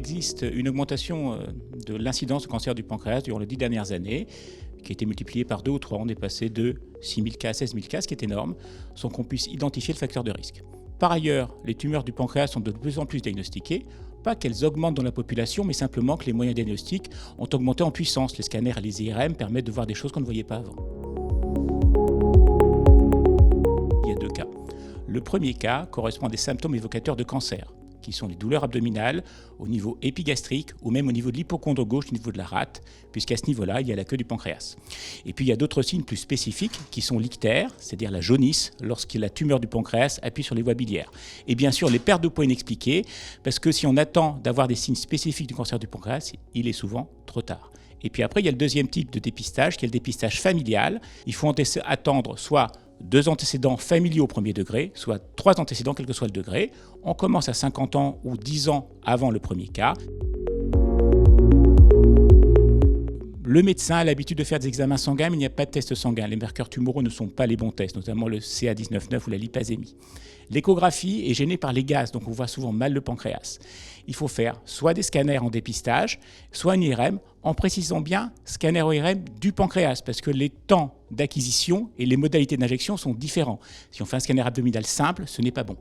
existe une augmentation de l'incidence de cancer du pancréas durant les 10 dernières années, qui a été multipliée par 2 ou 3. On est passé de 6 000 cas à 16 000 cas, ce qui est énorme, sans qu'on puisse identifier le facteur de risque. Par ailleurs, les tumeurs du pancréas sont de plus en plus diagnostiquées, pas qu'elles augmentent dans la population, mais simplement que les moyens diagnostiques ont augmenté en puissance. Les scanners et les IRM permettent de voir des choses qu'on ne voyait pas avant. Il y a 2 cas. Le premier cas correspond à des symptômes évocateurs de cancer, qui sont les douleurs abdominales au niveau épigastrique ou même au niveau de l'hypocondre gauche, au niveau de la rate, puisqu'à ce niveau-là, il y a la queue du pancréas. Et puis il y a d'autres signes plus spécifiques qui sont l'ictère, c'est-à-dire la jaunisse, lorsque la tumeur du pancréas appuie sur les voies biliaires. Et bien sûr, les pertes de poids inexpliquées, parce que si on attend d'avoir des signes spécifiques du cancer du pancréas, il est souvent trop tard. Et puis après, il y a le deuxième type de dépistage, qui est le dépistage familial. Il faut attendre soit 2 antécédents familiaux au premier degré, soit 3 antécédents, quel que soit le degré. On commence à 50 ans ou 10 ans avant le premier cas. Le médecin a l'habitude de faire des examens sanguins, mais il n'y a pas de test sanguin. Les marqueurs tumoraux ne sont pas les bons tests, notamment le CA19-9 ou la lipasémie. L'échographie est gênée par les gaz, donc on voit souvent mal le pancréas. Il faut faire soit des scanners en dépistage, soit un IRM, en précisant bien scanner ou IRM du pancréas, parce que les temps d'acquisition et les modalités d'injection sont différents. Si on fait un scanner abdominal simple, ce n'est pas bon.